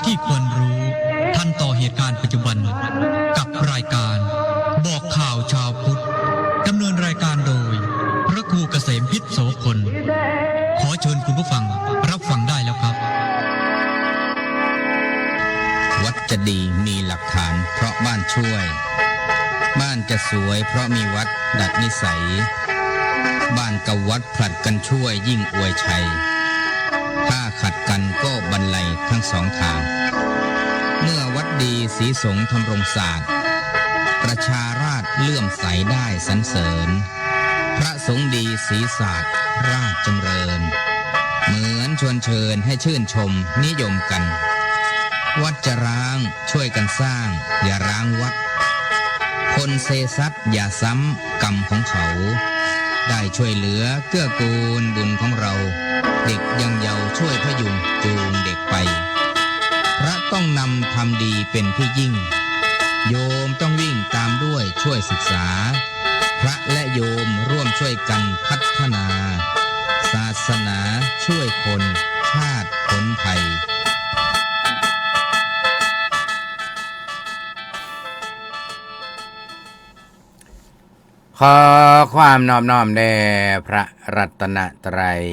ที่ควรรู้ทันต่อเหตุการณ์ปัจจุบันกับรายการบอกข่าวชาวพุทธดำเนินรายการโดยพระครูเกษมพิษโสพลขอเชิญคุณผู้ฟังรับฟังได้แล้วครับวัดจะดีมีหลักฐานเพราะบ้านช่วยบ้านจะสวยเพราะมีวัดดัดนิสัยบ้านกับวัดผลัดกันช่วยยิ่งอวยชัยถ้าขัดกันก็บรรลัยทั้งสองทางเมื่อวัดดีศรีสงฆ์ทำรงศาสตร์ประชาราษฎร์เลื่อมใสได้สรรเสริญพระสงฆ์ดีศรีศาสตร์ราชจำเริญเหมือนชวนเชิญให้ชื่นชมนิยมกันวัดจะร้างช่วยกันสร้างอย่าร้างวัดคนเซซัดอย่าซ้ำกรรมของเขาได้ช่วยเหลือเกื้อกูลบุญของเราเด็กยังเยาว์ช่วยพยุงจูงเด็กไปพระต้องนำทำดีเป็นที่ยิ่งโยมต้องวิ่งตามด้วยช่วยศึกษาพระและโยมร่วมช่วยกันพัฒนาศาสนาช่วยคนชาติพ้นภัยขอความนอบน้อมแด่พระรัตนตรัย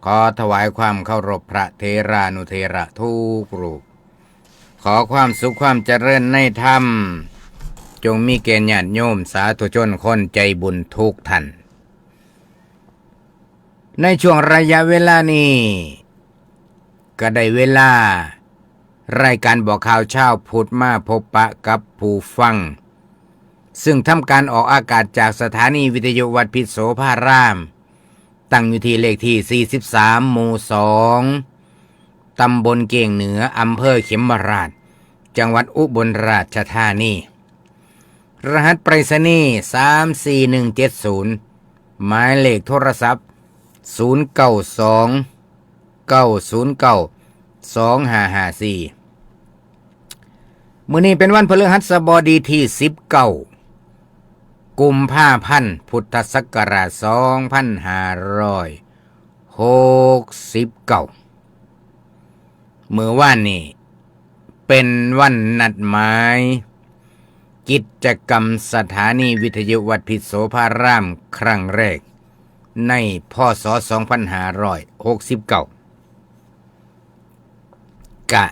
ขอถวายความเคารพพระเถรานุเถระทุกรูปขอความสุขความเจริญในธรรมจงมีแก่ญาติโยมสาธุชนคนใจบุญทุกท่านในช่วงระยะเวลานี้ก็ได้เวลารายการบอกข่าวเช้าพุทธมาพบปะกับผู้ฟังซึ่งทำการออกอากาศจากสถานีวิทยุวัดพิษโสภารามตั้งอยู่ที่เลขที่43หมู่2ตำบลเกียงเหนืออำเภอเข็มราชจังหวัดอุบลราชธานีรหัสไปรษณีย์34170หมายเลขโทรศัพท์092 909 2554มื้อนี้เป็นวันพฤหัสบดีที่19กุมภาพันธ์พุทธศักราช2569เมื่อวานนี้เป็นวันนัดหมายกิจกรรมสถานีวิทยุวัดพิษโสภารามครั้งแรกในพ.ศ. 2569กะ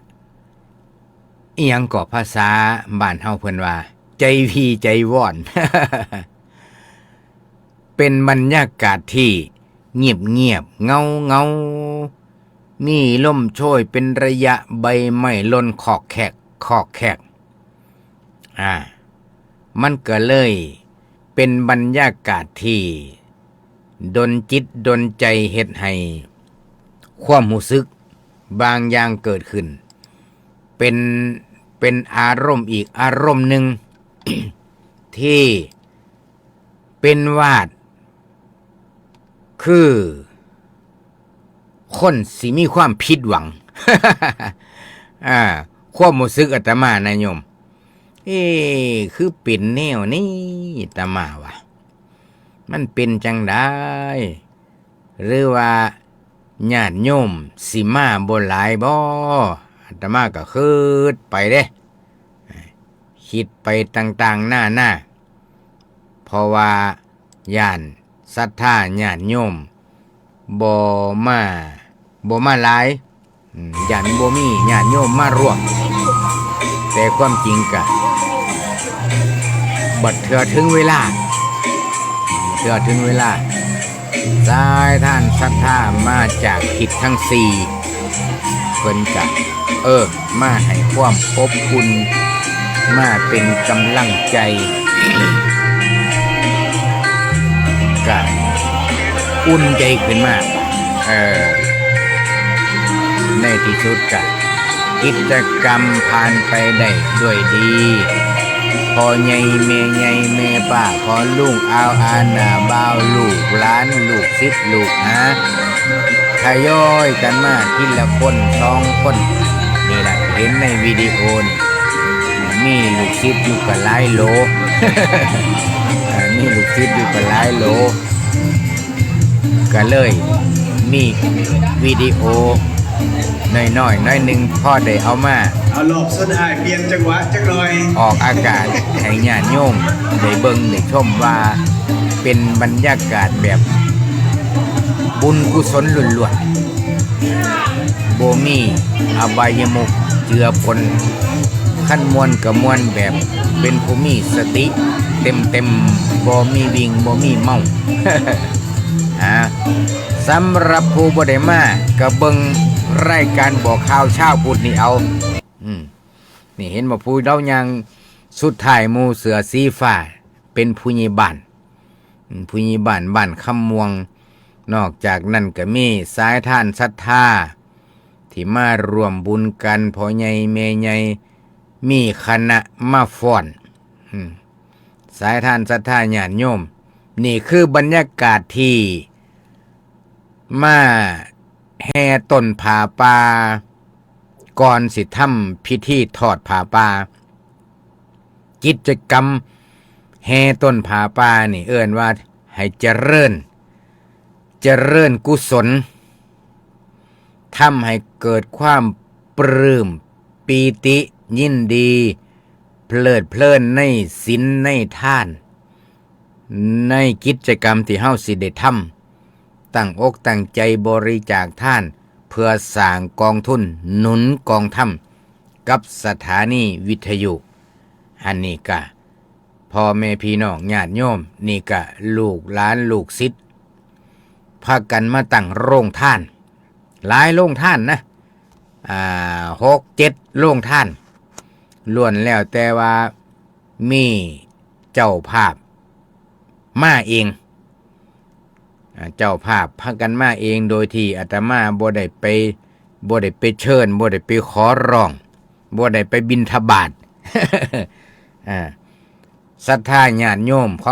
อิหยังก็ภาษาบ้านเฮาเพิ่นว่าใจพีใจว่อน เป็นบรรยากาศที่เงียบเงามีลมโชยเป็นระยะใบไม้หล่นขอกแขกมันก็เลยเป็นบรรยากาศที่ดลจิตดลใจเฮ็ดให้ความรู้สึกบางอย่างเกิดขึ้นเป็นอารมณ์อีกอารมณ์หนึ่ง ที่เป็นวาดคือคนสิมีความผิดหวัง ความรู้สึกอาตมานะโยมคือเป็นแนวนี้อาตมาวะมันเป็นจังได้หรือว่าญาติโยมสิมาบ่หลายบ่อาตมาก็คิดไปเด้คิดไปต่างๆหน้าเพราะว่าญาติศรัทธาญาติโยมบ่มาหลายญาติบ่มีญาติโยมมาร่วมแต่ความจริงก็บัดเทื่อถึงเวลาสายท่านศรัทธามาจากทิศทั้งสี่เพิ่นก็มาให้ความอบอุ่นมาเป็นกำลังใจก็อุ่นใจขึ้นมากในที่สุดก็กิจกรรมผ่านไปได้ด้วยดีพ่อใหญ่แม่ใหญ่แม่ป้าพ่อลุงอาวอาหน้าบ่าวลูกหลานลูกศิษย์ลูกหาทยอยกันมาทีละคน2คนนี่แหละเห็นในวิดีโอนี่มีลูกศิษย์อยู่กับหลายโล มีลูกศิษย์อยู่กับหลายโลก็เลยมีวิดีโอ น้อยๆหนึงพ่อได้เอามา เอาหลบส้นอายเปลี่ยนจังหวะจังหน่อย ออกอากาศให้ญาติโยมได้เบิ่งได้ชมว่าเป็นบรรยากาศแบบบุญกุศลล้วนๆบ่มีอบายมุขเจือปนขั้นมวลกับมวลแบบเป็นผู้มีสติเต็มบ่มีวิ่งบ่มีเมา สำหรับผู้บ่ได้มาก็เบิ่งรายการบอกข่าวเช้าพุธนี่เอานี่เห็นบ่ผู้เดายังสุดท้ายหมู่เสือสีฟ้าเป็นผู้ใหญ่บ้านผู้ใหญ่บ้านบ้านคำม่วงนอกจากนั้นก็มีสายทานศรัทธาที่มารวมบุญกันพ่อใหญ่แม่ใหญ่มีคณะมาฟ้อนสายทานศรัทธาญาติโยมนี่คือบรรยากาศที่มาแห่ต้นผาป่าก่อนสิทำพิธีทอดผาป่ากิจกรรมแห่ต้นผาป่านี่เอิ้นว่าให้เจริญกุศลทำให้เกิดความปลื้มปีติยินดีเพลิดเพลินในศีลในทานในกิจกรรมที่เฮาสิได้ทำตั้งอกตั้งใจบริจาคทานเพื่อสร้างกองทุนหนุนกองทัพกับสถานีวิทยุอันนี้ก็พ่อแม่พี่น้องญาติโยมนี่ก็ลูกหลานลูกศิษย์พากันมาตั้งโรงทานหลายโรงทานนะ6-7โรงทานล้วนแล้วแต่ว่ามีเจ้าภาพมาเองเจ้าภาพพากันมาเองโดยที่อาตมาบ่ได้ไปเชิญบ่ได้ไปขอร้องบ่ได้ไปบิณฑบาต ศรัทธาญาติโยมข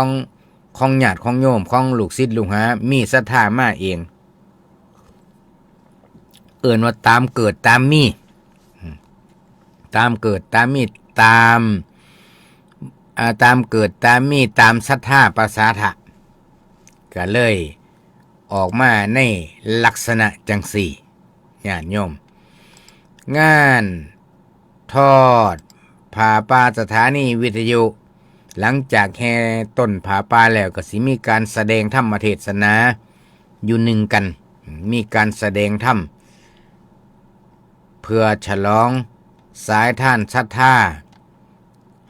องญาติของโยมของลูกศิษย์ลูกหามีศรัทธามาเองเอิ้นว่าตามเกิดตามมีตามเกิดตามมีตามเกิดตามมีตามศรัทธาประสาทะก็เลยออกมาในลักษณะจังสี่ญาติโยมงานทอดผาป่าสถานีวิทยุหลังจากแห่ต้นผาป่าแล้วก็สิมีการแสดงธรรมเทศนาอยู่หนึ่งกันมีการแสดงธรรมเพื่อฉลองสายทานศรัทธา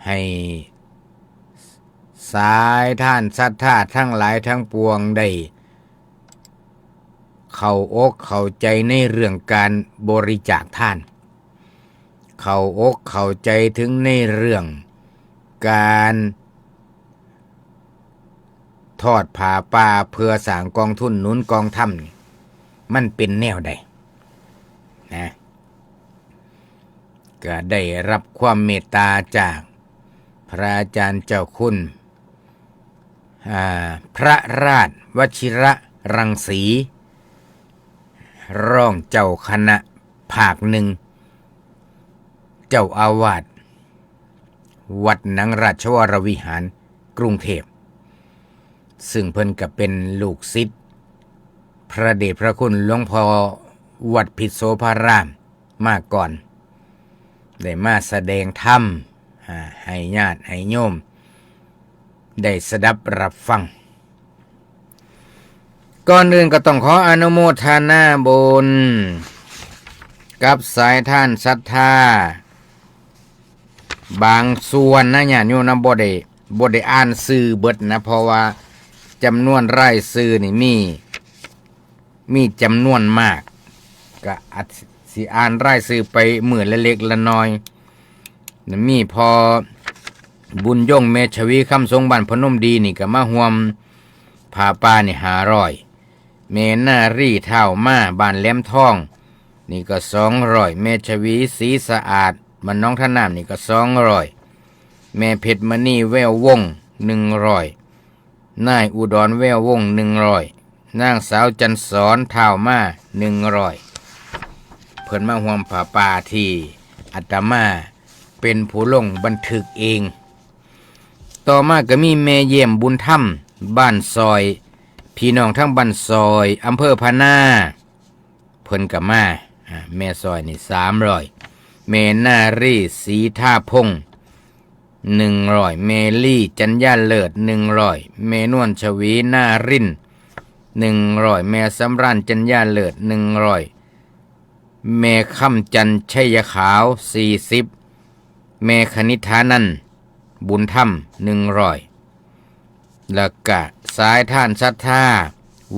ให้สายทานศรัทธาทั้งหลายทั้งปวงได้เข้าอกเข้าใจในเรื่องการบริจาคทานเข้าอกเข้าใจถึงในเรื่องการทอดผาป่าเพื่อสร้างกองทุนหนุนกองทัพมันเป็นแนวใดนะก็ได้รับความเมตตาจากพระอาจารย์เจ้าคุณพระราชวชิระรังสีรองเจ้าคณะภาคหนึ่งเจ้าอาวาสวัดหนังราชวรวิหารกรุงเทพซึ่งเพิ่นก็เป็นลูกศิษย์พระเดชพระคุณหลวงพ่อวัดพิษโสภารามมาก่อนได้มาแสดงธรรมให้ญาติให้โยมได้สดับรับฟังก่อนอื่นก็ต้องขออนุโมทนาบุญกับสายทานศรัทธาบางส่วนนะญาติโยมนะบ่ได้อ่านชื่อเบิดนะเพราะว่าจำนวนรายชื่อนี่มีจำนวนมากก็อาจสิอ่านรายชื่อไปมื้อละเล็กละน้อยมีพอบุญยงเมชวีคำทรงบ้านพนมดีนี่ก็มาร่วมผาป่านี่500เมนารีเท่ามาบ้านแหลมทองนี่ก็200เมชวีสีสะอาดบ้านน้องท่าน้ำนี่ก็200แม่เพชรมณีแวววง100นายอุดรแวววง100นางสาวจันสอนเท่ามา100เพิ่นมาร่วมผาป่าที่อาตมาเป็นผู้ลงบันทึกเองต่อมาก็มีแม่เยี่ยมบุญธรรมบ้านซอยพี่น้องทั้งบ้านซอยอำเภอพะนาเพิ่นก็มา แม่ซอยนี่300แม่นารีศรีท่าพง100แม่ลี่จัญญาเลิศ100แม่นวลชวีนาริน100แม่สำราญจัญญาเลิศ100แม่คำจันชัยขาว40แม่คณิธานันท์บุญธรรม100แล้วก็สายท่านศรัทธา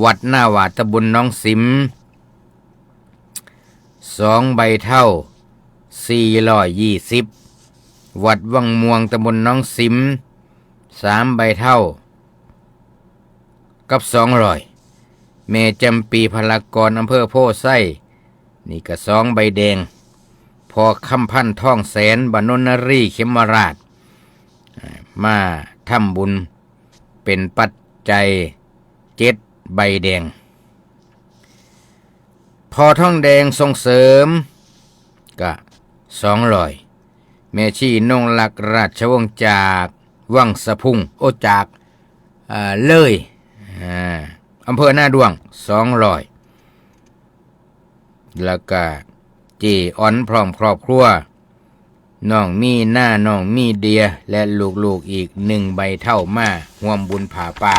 วัดหน้าวาดตำบลน้องสิม2ใบเท่า420วัดวังม่วงตำบลน้องสิม3ใบเท่ากับ200แม่จำปีพลากรอำเภอโพไส้นี่ก็2ใบแดงพอคำพันท่องแสนบานนนรีเขมราชมาทำบุญเป็นปัจจัย7ใบแดงพอท่องแดงส่งเสริมก็200แม่ชีนงลักษ์ราชวงศ์จากวังสะพุงจากเลยอำเภอหน้าดวง200แล้วก็จีอ่อนพร้อมครอบครัวน้องมีหน้าน้องมีเดียและลูกๆอีก1ใบเท่ามาร่วมบุญผาป่า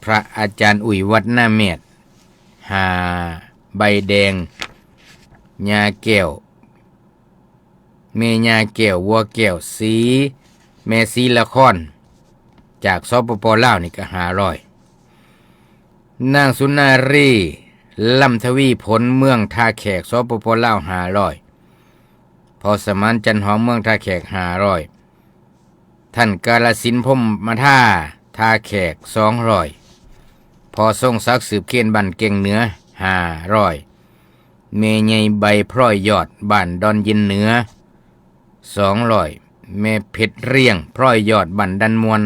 พระอาจารย์อุ่ยวัดหน้าเมธ5ใบแดงญาแก้วแม่ญาแก้ววัวแก้วสีแม่สีละครจากสปปลาวนี่ก็500นางสุนารีลำทวีผลเมืองท่าแขกสปปลาว500พอสมานจันหอมเมืองท่าแขก500ท่านกาลสินธุ์พรหมท่าแขก200พอทรงศักดิ์สืบเขียนบ้านเก่งเหนือ500เมใหญ่ใบพร้อยยอดบ้านดอนยินเหนือ200แม่เพชรเรียงพร้อยยอดบ้านดันมวน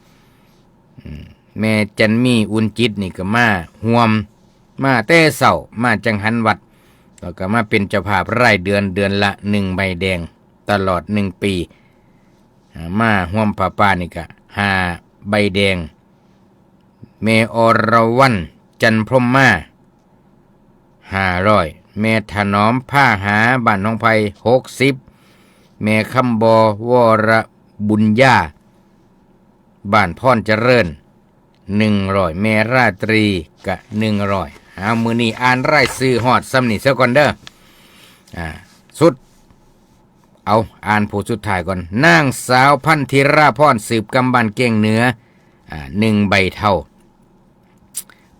100แม่จันมีอุ่นจิตนี่ก็มาห่วมมาแต่เศร้ามาจังหันวัดแล้วก็มาเป็นเจ้าภาพรายเดือนละ1ใบแดงตลอด1ปีมาห่วมผ้าป่านี่ก็5ใบแดงแม่อรวรรณจันพรหมมา500แม่ถนอมผ้าหาบ้านหนองไผ่60แม่คำบอวรบุญญาบ้านพรเจริญ100แม่ราตรีกะ100มื้อนี้อ่านรายชื่อฮอดซ้ำนี่ซะก่อนเด้อสุดเอาอ่านผู้สุดท้ายก่อนนางสาวพันธิราพรสืบกำบันเก่งเหนือ1ใบเท่า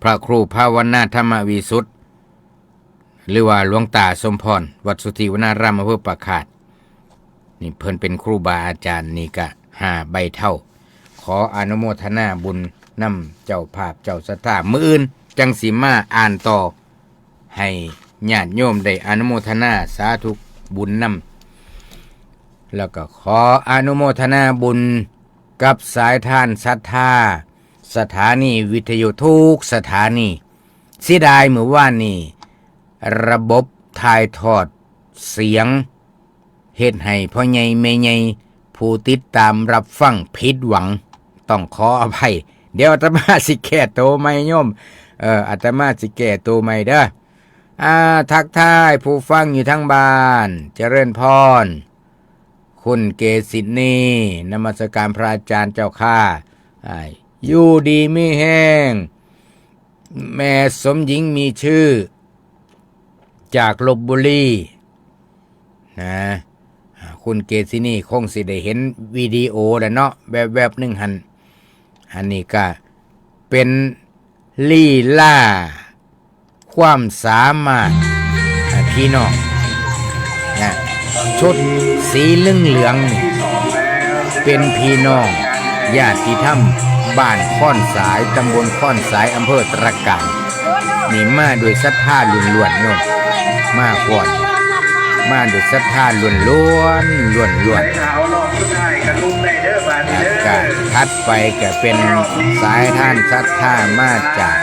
พระครูภาวนาธรรมวิสุทธิ์หรือว่าหลวงตาสมพรวัดสุทธิวนารามอำเภอปากขาดนี่เพิ่นเป็นครูบาอาจารย์นี่ก็5ใบเท่าขออนุโมทนาบุญนำเจ้าภาพเจ้าศรัทธามื้ออื่นจังสิมาอ่านต่อให้ญาติโยมได้อนุโมทนาสาธุบุญนำแล้วก็ขออนุโมทนาบุญกับสายทานศรัทธาสถานีวิทยุทุกสถานีเสียดายเมื่อวานนี้ระบบถ่ายทอดเสียงเฮ็ดให้พ่อใหญ่แม่ใหญ่ผู้ติดตามรับฟังผิดหวังต้องขออภัยเดี๋ยวอาตมาสิแก้ตัวใหม่โยมอาตมาสิแก้ตัวใหม่เด้อทักทายผู้ฟังอยู่ทั้งบ้านเจริญพรคุณเกศินีนมัสการพระอาจารย์เจ้าข้าอยู่ดีมีแห้งแม่สมหญิงมีชื่อจากลพบุรีนะคุณเกศินีคงสิได้เห็นวิดีโอแล้วเนาะแวบๆหนึ่งหันอันนี้ก็เป็นลีลาความสามารถพี่น้องนะชุดสีเหลืองนี่เป็นพี่น้องญาติธรรมบ้านค่อนสายตำบลค่อนสายอำเภอตระการนี่มาโดยศรัทธาล้วนๆโยมมาก่อนมาโดยศรัทธาล้วนการทัดไปก็เป็นสายท่านศรัทธามาจาก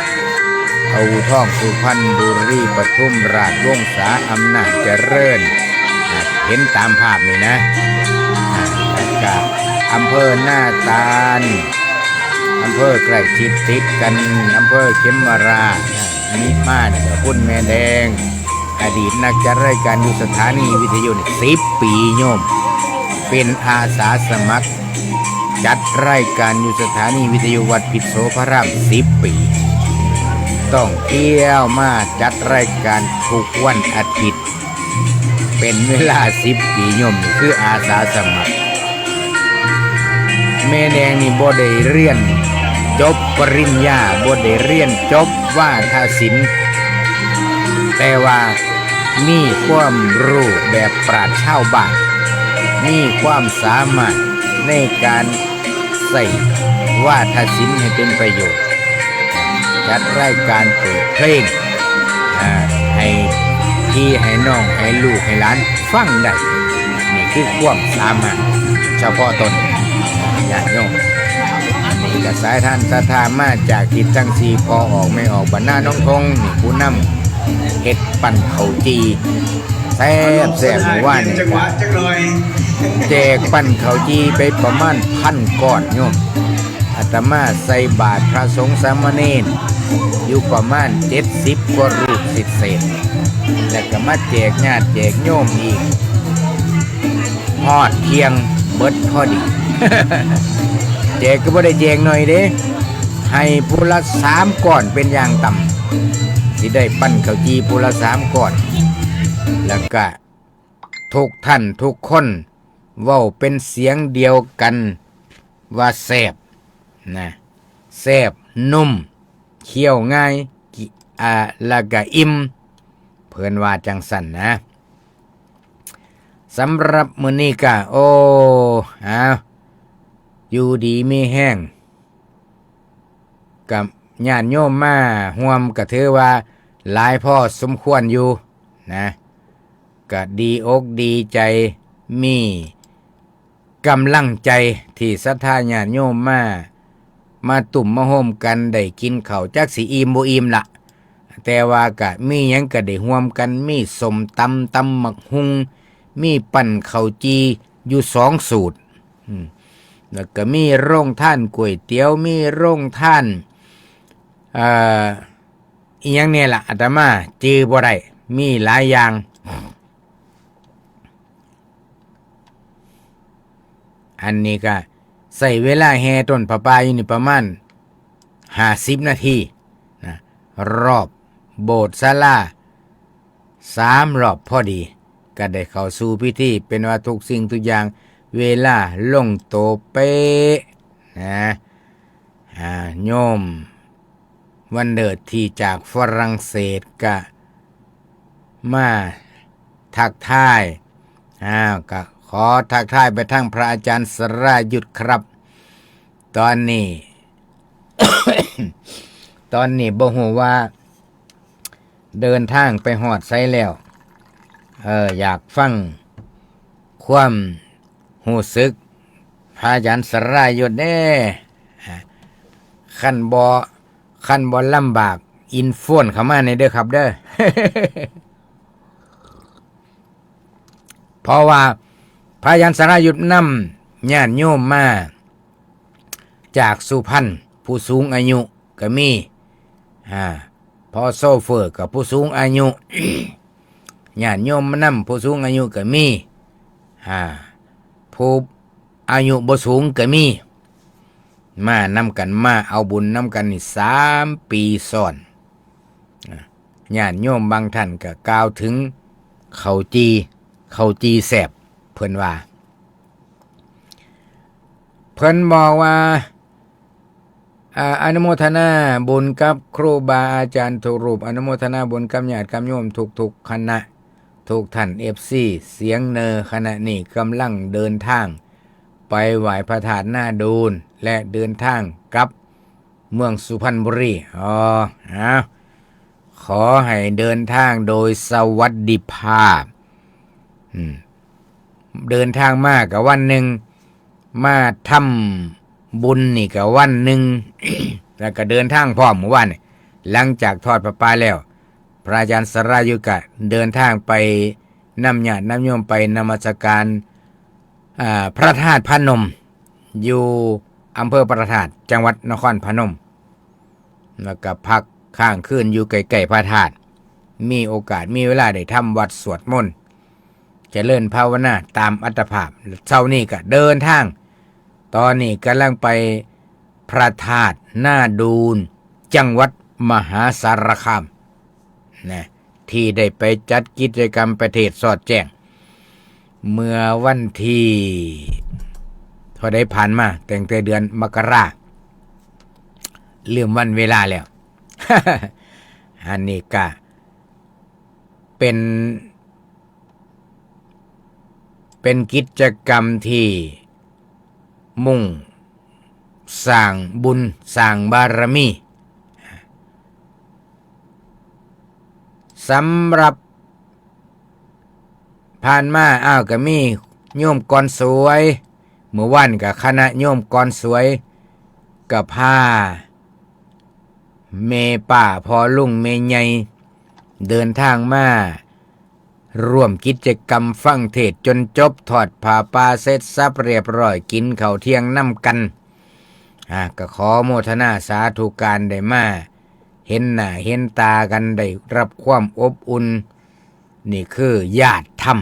เอาท่องสุพรรณบุรีปทุมราชวงศาอำนาจเจริญเห็นตามภาพนี่นะกับอำเภอหน้าตาลอำเภอใกล้ชิดติดกันอำเภอเขมราช นี้มาเนี่ยก็คุณแม่แดงอดีตนักจัดรายการอยู่สถานีวิทยุนี่10 ปีโยมเป็นอาสาสมัครจัดรายการอยู่สถานีวิทยุวัดพิษโสพระราม10 ปีต้องเที่ยวมาจัดรายการทุกวันอาทิตย์เป็นเวลา10 ปีโยมนี่คืออาสาสมัครแม่แดงนี่บ่ได้เรียนจบปริญญาบ่ได้เรียนจบวาทศิลป์แต่ว่ามีความรู้แบบปราชญ์ชาวบ้านมีความสามารถในการใส่วาทศิลป์ให้เป็นประโยชน์จัดรายการเปิดเพลงให้พี่ให้น้องให้ลูกให้หลานฟังได้นี่คือความสามารถเฉพาะตนญาติโยมนี่ก็สายท่านศรัทธามาจากทิศทั้งสี่พอออกไม่ออกบรรณาน้องทงนี่ผู้นำเฮ็ดปั่นเขาจีแซ่บหมู่ว่านนี่ จังหวะจังหน่อย แจกปั่นเขาจีไปประมาณ1,000 ก้อนโยมอาตมาใส่บาตรพระสงฆ์สามเณรอยู่ประมาณ70 กว่ารูปเศษแล้วก็มาแจกญาติแจกโยมอีกฮอดเที่ยงเบิดพอดี แจกก็บ่ได้แจกหน่อยเด้ให้ผู้ละ3 ก้อนเป็นอย่างต่ำสิได้ปั้นข้าวจีผู้ละ3 ก้อนแล้วก็ทุกท่านทุกคนเว้าเป็นเสียงเดียวกันว่าแซ่บนะแซ่บนุ่มเคี้ยวง่ายแล้วก็อิ่มเพิ่นว่าจังสั่นนะสำหรับมื้อนี้ก็อยู่ดีมีแห้งกับญาติโยมมาร่วมก็ถือว่าหลายพอสมควรอยู่นะก็ดีอกดีใจมีกำลังใจที่ศรัทธาญาติโยมมาตุ่มมาโฮมกันได้กินข้าวจักสิอิ่มบ่อิ่มล่ะแต่ว่าก็มีหยังก็ได้ร่วมกันมีสมตำหมักหุงมีปั่นข้าวจีอยู่2 สูตรแล้วก็มีโรงท่านก๋วยเตี๋ยวมีโรงท่านอีหยังเนี่ยล่ะอาตมาจื้อบ่ได้มีหลายอย่างอันนี้ก็ใส่เวลาแห่ต้นผาป่าอยู่นี่ประมาณ50 นาทีนะรอบโบสถ์ศาลา3 รอบพอดีก็ได้เข้าสู่พิธีเป็นว่าทุกสิ่งทุกอย่างเวลาลงโตเป๊ะนะโยมวันเดิดที่จากฝรั่งเศสก็มาทักทายก็ขอทักทายไปทั้งพระอาจารย์สรายุทธครับตอนนี้ บ่ฮู้ว่าเดินทางไปฮอดไสแล้วอยากฟังความรู้สึกพระอาจารย์สรายุทธเด้คันบ่ลำบากอินโฟนเข้ามาในเด้อครับเด้อ เพราะว่าพระอาจารย์สรายุทธนำญาติโยมมาจากสุพรรณผู้สูงอายุก็มีพอโซเฟอร์กับผู้สูงอายุ ญาติโยมมานำผู้สูงอายุก็มีผู้อายุบ่สูงก็มีมานำกันมาเอาบุญนำกันนี่3 ปีซ้อนญาติโยมบางท่านก็กล่าวถึงข้าวจีแซ่บเพิ่นว่าเพิ่นบอกว่าอนุโมทนาบุญกับครูบาอาจารย์ทุกรูปอนุโมทนาบุญกับญาติกับโยมทุกคณะทุกท่าน FC เสียงเนอขณะนี้กำลังเดินทางไปไหว้พระธาตุนาดูนและเดินทางกลับเมืองสุพรรณบุรีขอให้เดินทางโดยสวัสดิภาพเดินทางมากกับวันหนึ่งมาทำบุญนี่กับวันหนึ่ง แล้วก็เดินทางพร้อมเมื่อวานหลังจากทอดพระป่าแล้วพระอาจารย์สรายุทธก็เดินทางไปนำญาตินำโยมไปนมัสการพระธาตุพนมอยู่อำเภอพระธาตุจังหวัดนครพนมแล้วก็พัก ข้างคืนอยู่ใกล้ๆพระธาตุมีโอกาสมีเวลาได้ทำวัดสวดมนต์เจริญภาวนาตามอัตภาพเช้านี้ก็เดินทางตอนนี้กำลังไปพระธาตุหน้าดูนจังหวัดมหาสารคามนะที่ได้ไปจัดกิจกรรมประเทศสอดแจ้งเมื่อวันที่เท่าได้ผ่านมาแต่งแต่เดือนมกราลืมวันเวลาแล้ว อันนี้ก็เป็นกิจกรรมที่มุ่งสร้างบุญสร้างบารมีสำหรับผ่านมาก็มีโยมกรสวยเมื่อวันกับคณะโยมกรสวยกับผ้าเมป่าพอลุงเมใหญ่เดินทางมาร่วมกิจกรรมฟังเทศน์จนจบถอดผ้าป่าเสร็จสับเรียบร้อยกินข้าวเที่ยงน้ำกันก็ขอโมทนาสาธุการได้มาเห็นหน้าเห็นตากันได้รับความอบอุ่นนี่คือญาติธรรม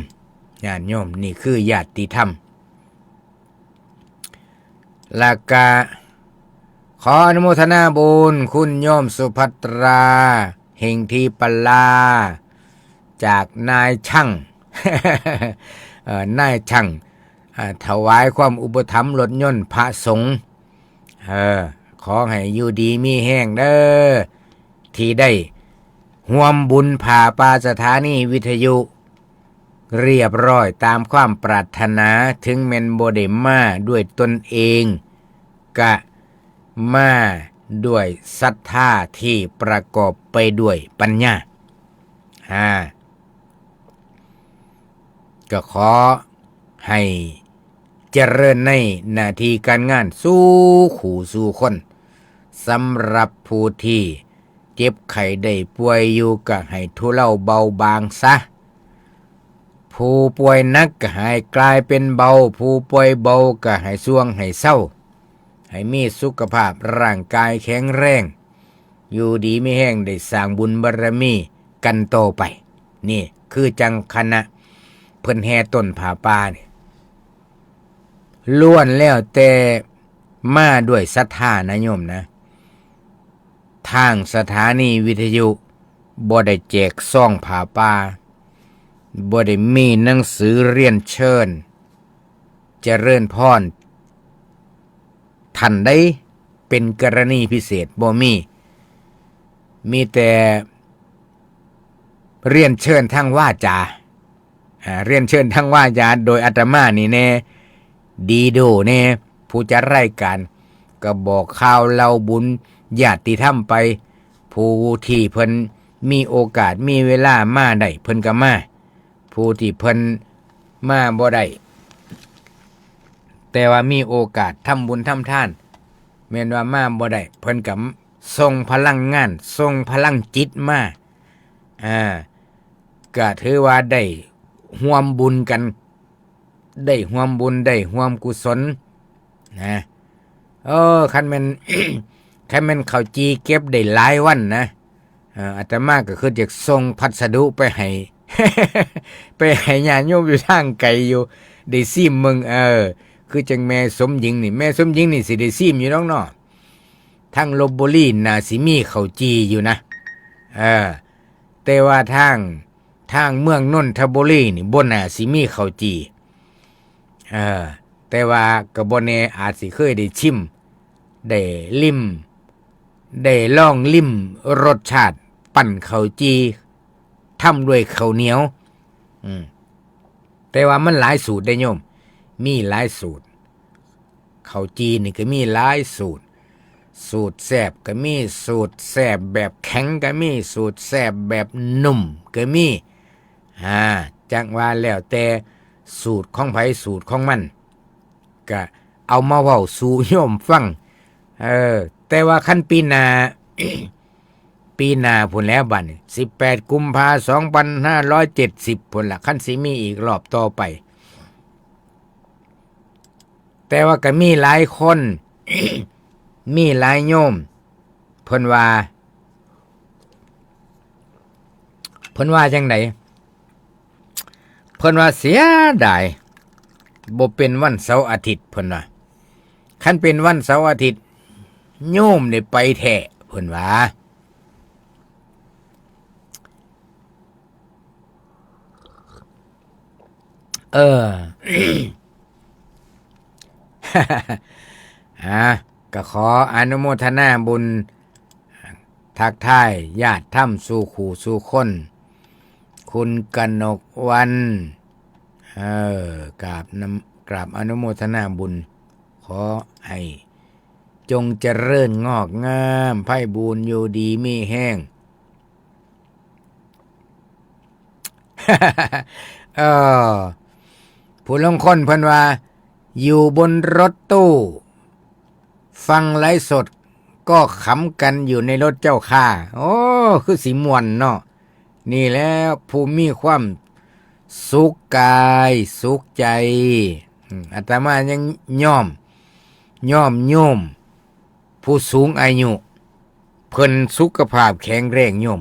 ญาติโยมนี่คือญาติธรรมแล้วก็ขออนุโมทนาบุญคุณโยมสุภัตราเฮงทีปลาจากนายช่าง นายช่างถวายความอุปถัมภ์รถยนต์พระสงฆ์ขอให้อยู่ดีมีแห้งเด้อที่ได้ห่วมบุญผ่าป่าสถานีวิทยุเรียบร้อยตามความปรารถนาถึงแม่นบ่ได้มาด้วยตนเองก็มาด้วยศรัทธาที่ประกอบไปด้วยปัญญาก็ขอให้เจริญในหน้าที่การงานสู้ขู่สู้คนสำหรับผู้ที่เจ็บไข้ได้ป่วยอยู่ก็ให้ทุเลาเบาบางซะผู้ป่วยนักก็ให้กลายเป็นเบาผู้ป่วยเบาก็ให้ส่วงให้เศร้าให้มีสุขภาพร่างกายแข็งแรงอยู่ดีไม่แห้งได้สร้างบุญบารมีกันโตไปนี่คือจังคณะเพิ่นแห่ต้นผาป่านี่ล้วนแล้วแต่มาด้วยศรัทธานะโยมนะทางสถานีวิทยุบ่ได้แจกซองผาป่าบ่ได้มีหนังสือเรียนเชิญเจริญพรท่านได้เป็นกรณีพิเศษบ่มีแต่เรียนเชิญทางวาจาเรียนเชิญทางวาจาโดยอาตมานี่แน่ดีโดแน่ผู้จัดรายการก็บอกข่าวเล่าบุญญาติธรรมไปผู้ที่เพิ่นมีโอกาสมีเวลามาได้เพิ่นก็มาผู้ที่เพิ่นมาบ่ได้แต่ว่ามีโอกาสทำบุญทำทานแม้นว่ามาบ่ได้เพิ่นก็ส่งพลังงานส่งพลังจิตมาก็ถือว่าได้ร่วมบุญกันได้ร่วมบุญได้ร่วมกุศลนะคันแม่น คันแม่นข้าวจีเก็บได้หลายวันนะอาตมาก็คือจะส่งพัสดุไปให้ ไปให้ญาติโยมอยู่ทางไกลอยู่ได้ซิมมึงคือจังแม่สมหญิงนี่แม่สมหญิงนี่สิได้ซิมอยู่น้องเนาะทางลพบุรีน่าสิมีข้าวจีอยู่นะแต่ว่าทางเมืองนนทบุรีนี่บ่น่าสิมีข้าวจีแต่ว่าก็บ่แน่อาจสิเคยได้ชิมได้ลิ้มได้ลองลิ้มรสชาติปั่นข้าวจีทำด้วยข้าวเหนียวแต่ว่ามันหลายสูตรได้โยมมีหลายสูตรข้าวจีนี่ก็มีหลายสูตรแซ่บก็มีสูตรแซ่บแบบแข็งก็มีสูตรแซ่บแบบนุ่มก็มีจังว่าแล้วแต่สูตรของไผสูตรของมันก็เอามาเว้าสู่โยมฟังแต่ว่าคันปีหน้า ปีหน้าพุ่นแล้วบัดนี้18กุมภาพันธ์2570พุ่นล่ะคันสิมีอีกรอบต่อไปแต่ว่าก็มีหลายคน มีหลายโยมเพิ่นว่า เพิ่นว่าจังไดเพิ่นว่าเสียดายบ่เป็นวันเสาร์อาทิตย์เพิ่นว่าคันเป็นวันเสาร์อาทิตย์โยมได้ไปแท้เพิ่นว่า ก็ขออนุโมทนาบุญทักทายญาติถ้ำสู่ขู่สู่คน คุณกนกวันกราบอนุโมทนาบุญขอให้จงเจริญงอกงามไพบูรณ์อยู่ดีมีแห้ง ผู้ลงคนเพิ่นว่าอยู่บนรถตู้ฟังไลฟ์สดก็ขำกันอยู่ในรถเจ้าค่าโอ้คือสีม่วนเนาะนี่แล้วผู้มีความสุขกายสุขใจอาตมายังย่อมโยมผู้สูงอายุเพิ่นสุขภาพแข็งแรงโยม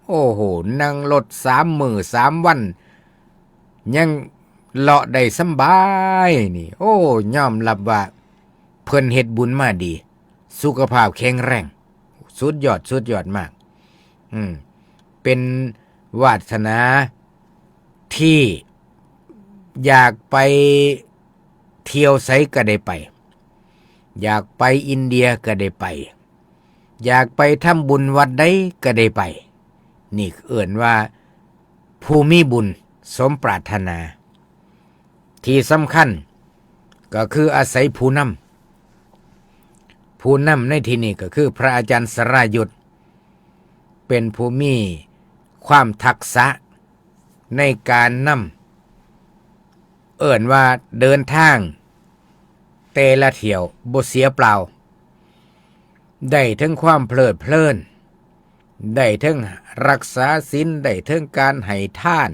โอ้โหนั่งรถ3 มื้อ 3 วันยังเลาะได้สำบายนี่โอ้ยอมรับว่าเพิ่นเฮ็ดบุญมาดีสุขภาพแข็งแรงสุดยอดมากเป็นวาสนาที่อยากไปเที่ยวไสก็ได้ไปอยากไปอินเดียก็ได้ไปอยากไปทำบุญวัดใดก็ได้ไปนี่เอิ้นว่าผู้มีบุญสมปรารถนาที่สำคัญก็คืออาศัยผู้นำในที่นี้ก็คือพระอาจารย์สรายุทธเป็นผู้มีความทักษะในการนำเอิ้นว่าเดินทางแต่ละเที่ยวบ่เสียเปล่าได้ทั้งความเพลิดเพลินได้ทั้งรักษาศีลได้ทั้งการให้ทาน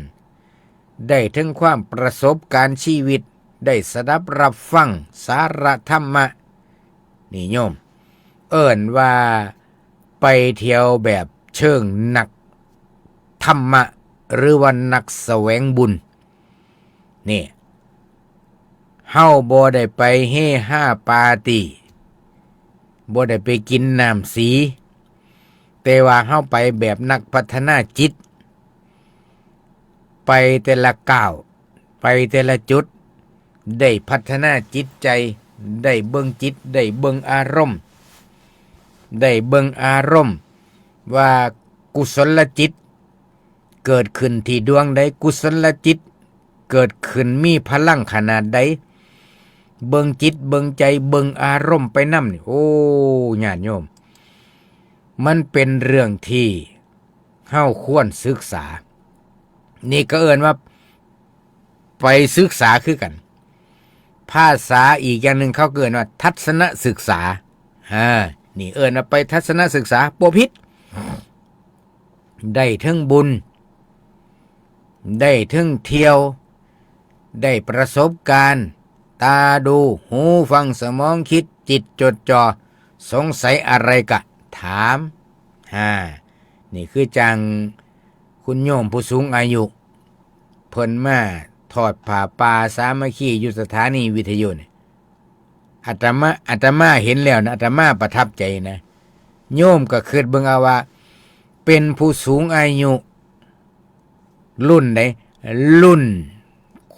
ได้ทั้งความประสบการณ์ชีวิตได้สดับรับฟังสาระธรรมะนี่โยมเอิ้นว่าไปเที่ยวแบบเชิงนักธรรมะหรือว่านักแสวงบุญนี่เฮาบ่ได้ไปเฮฮาปาร์ตี้บ่ได้ไปกินน้ำสีแต่ว่าเฮาไปแบบนักพัฒนาจิตไปแต่ละก้าวไปแต่ละจุดได้พัฒนาจิตใจได้เบิ่งจิตได้เบิ่งอารมณ์ว่ากุศลจิตเกิดขึ้นที่ดวงใดกุศลจิตเกิดขึ้นมีพลังขนาดใดเบิ่งจิตเบิ่งใจเบิ่งอารมณ์ไปนำนี่โอ้ญาติโยมมันเป็นเรื่องที่เฮาควรศึกษานี่ก็เอิ้นว่าไปศึกษาคือกันภาษาอีกอย่างหนึ่งเขาเกินว่าทัศนศึกษานี่เอิ้นว่าไปทัศนศึกษาบ่ผิดได้ทั้งบุญได้ทั้งเที่ยวได้ประสบการณ์ตาดูหูฟังสมองคิดจิตจดจ่อสงสัยอะไรกะถามนี่คือจังคุณโยมผู้สูงอายุเพิ่นมาทอดผ้าป่าสามัคคีอยู่สถานีวิทยุนี่อาตมาเห็นแล้วนะอาตมาประทับใจนะโยมก็คิดเบิ่งเอาว่าเป็นผู้สูงอายุรุ่นใดรุ่น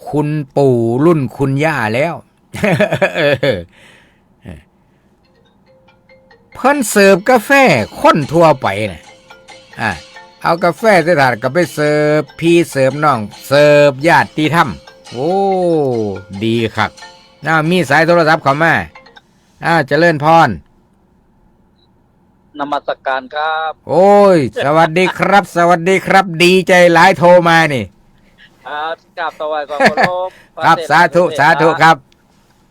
คุณปู่รุ่นคุณย่าแล้ว เพิ่นเสิร์ฟกาแฟคนทั่วไปนะเอากาแฟใส่ถาดก็ไปเสิร์ฟพี่เสิร์ฟน้องเสิร์ฟญาติธรรมโอ้ดีครับมีสายโทรศัพท์เข้ามาเจริญพร นมัสการครับ โอ้ยสวัสดีครับ สวัสดีครับ ดีใจหลายโทรมานี่กราบถวายความเคารพ ครับสาธุครับ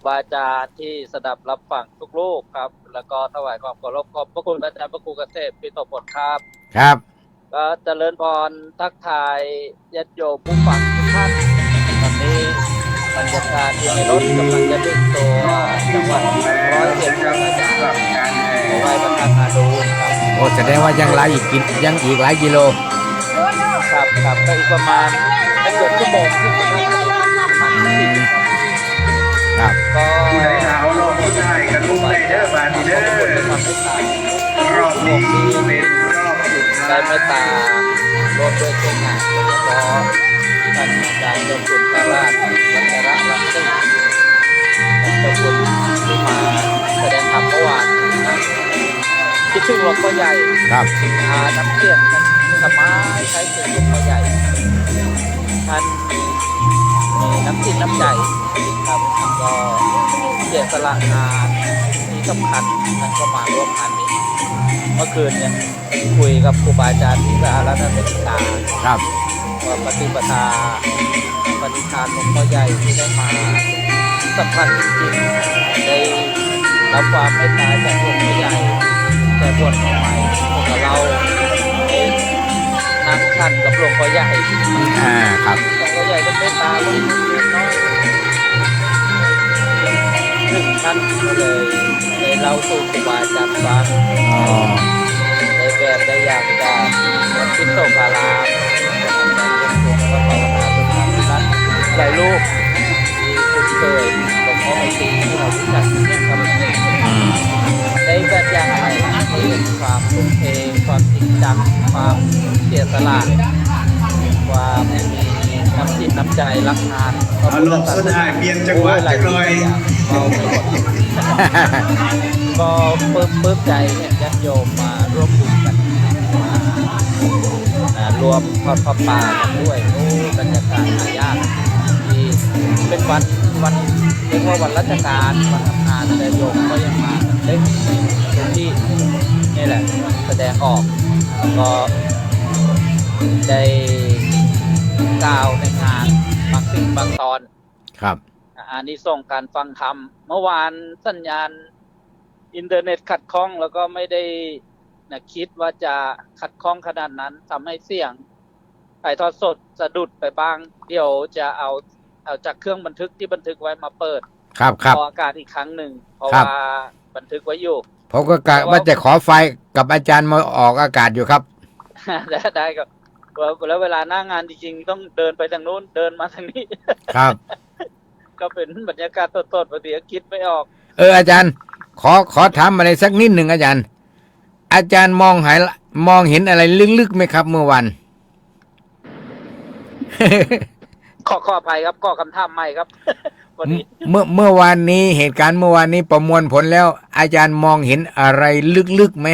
วาจาที่สดับรับฟังทุกลูกครับแล้วก็ถวายความเคารพขอบพระคุณอาจารย์พระครูเกษตรปิโตผลครับครับก็เจริญพรทักทายญาติโยมผู้ฟังทุกท่านตอนนี้บรรยากาศที่ในรถกำลังจะถึงตัวจังหวัด100ครับอาจารย์ขอไหว้บรรดาธาดูครับโอ้แสดงว่ายังหลายอีกหลายกิโลครับ ครับก็อีกประมาณไม่เกินชั่วโมงที่จะได้ประมาณ10 ครับ ก็ ผู้ใดหนาวรอบสุดท้ายกันลุกได้เด้อบาดนีเด้อ ความเมตตาร อบนี้เป็นรอบสุด ได้ ท้าย เมตตารวมด้วยช่วยงานโดยเฉพาะท่านอาจารย์เจ้าคุณพระราชวัชระรัตน์ท่านเจ้าคุณที่มาแสดงธรรมเมื่อวานนะคิดถึงหลวงพ่อใหญ่ ครับ น้ำเสียงสมัยใช้เสียงหลวงพ่อใหญ่ท่านมีน้ำจิตน้ำใจครับก็เสียสละงานที่สำคัญท่านก็มาร่วมงานนี้เมื่อคืนยังคุยกับครูบาอาจารย์ที่สหรัฐอเมริกา ครับ ว่าปฏิปทาปฏิทานหลวงพ่อใหญ่ที่ได้มาสัมผัสจริงๆได้รับความเมตตาจากหลวงพ่อใหญ่แต่บวชใหม่พวกเราได้นั่งขันกับหลวงพ่อใหญ่ ครับ หลวงพ่อใหญ่ก็เมตตาลูกน้อยถึงท่านก็เลยเล่าสู่ครูบาอาจารย์ฟัง อ๋อ ได้แบบได้อย่างจากวัดพิษโสภารามวัดภาวนาเป็นธรรมนั้นหลายรูปที่คุ้นเคยหลวงพ่อไอตีที่เรารู้จักเนี่ยครับ อืม ได้แบบอย่างอะไรที่เห็นความทุ่มเทความจริงจังความเสียสละความมีน้ำจิตน้ำใจรักงาน เอารอบสุดท้ายเปลี่ยนจังหวะจังหน่อย เบาไปหมดก็ปลื้มใจเห็นญาติโยมมาร่วมบุญกันรวมทอดผ้าป่ากันด้วยโอ้บรรยากาศหายากที่เป็นวันเรียกว่าวันราชการวันทำงานแต่โยมก็ยังมาเล่นที่นี่แหละแสดงออกแล้วก็ได้กล่าวในงานบางสิ่งบางตอน ครับ อันนี้ส่งการฟังธรรมเมื่อวานสัญญาณอินเทอร์เน็ตขัดข้องแล้วก็ไม่ได้คิดว่าจะขัดข้องขนาดนั้นทำให้เสียงถ่ายทอดสดสะดุดไปบ้าง เดี๋ยวจะเอาจากเครื่องบันทึกที่บันทึกไว้มาเปิด ครับ ออกอากาศอีกครั้งหนึ่งเพราะ ครับ ว่าบันทึกไว้อยู่ ผมก็กะว่าจะขอไฟกับอาจารย์มาออกอากาศอยู่ครับ ได้ครับแล้วเวลาหน้างานจริงๆต้องเดินไปทางนู้นเดินมาทางนี้ ครับ ก็เป็นบรรยากาศสดๆปกติก็คิดไม่ออก อาจารย์ ขอถามอะไรสักนิดหนึ่งอาจารย์ อาจารย์มองเห็นอะไรลึกๆไหมครับเมื่อวัน ขออภัยครับก็คำถามใหม่ครับ วันนี้ เมื่อวานนี้เหตุการณ์เมื่อวานนี้ประมวลผลแล้ว อาจารย์มองเห็นอะไรลึกๆไหม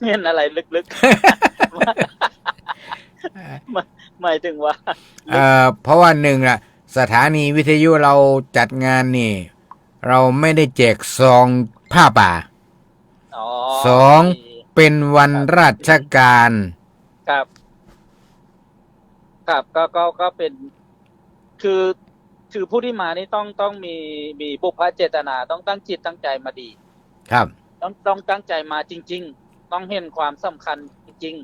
เห็นอะไรลึกๆ หมายถึงว่า เพราะว่าหนึ่งล่ะ สถานีวิทยุเราจัดงานนี่ เราไม่ได้แจกซองผ้าป่า สองเป็นวันราชการ ครับก็เป็นคือผู้ที่มานี่ต้องมีบุพเจตนาต้องตั้งจิตตั้งใจมาดี ครับ ต้องตั้งใจมาจริง ๆ ต้องเห็นความสำคัญจริง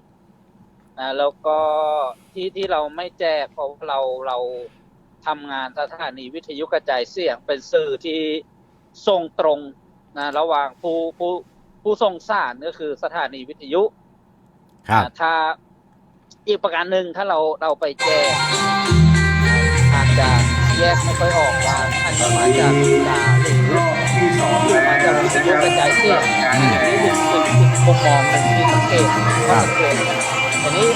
ๆนะแล้วก็ที่เราไม่แจกเพราะเราทำงานสถานีวิทยุกระจายเสียงเป็นสื่อที่ส่งตรงนะระหว่างผู้ส่งสารก็คือสถานีวิทยุ ครับ ถ้าอีกประการหนึ่งถ้าเราไปแจกอาจจะแยกไม่ค่อยออกว่าอันนี้มาจากดาหรือ รอบที่สองแล้ว มาจากวิทยุกระจายเสียงนี่เป็นมุมมองหนึ่งที่สังเกตอันนี้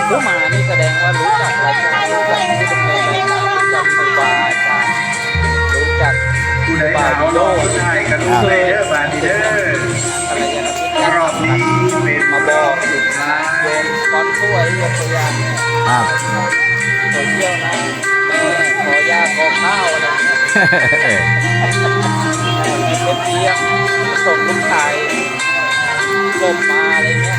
ผู้มานี่แสดงว่ารู้จักรายการรู้จักผู้ดำเนินรายการรู้จักครูบาอาจารย์รู้จัก ผู้ใดหนาวรอบสุดท้ายกันลุกได้เด้อบาดนีเด้อ อะไรอย่างนี้ รอบนี้เป็น มาร บ อ อบ ก สุดท้าย โยมก้อนถ้วยยกตัวอย่างเนี่ย ครับ โซเชียลนะแม่ขอยาขอข้าวอะไรเงี้ยมีเพชรเลี้ยงส่งลูกชายกบมาอะไรเงี้ย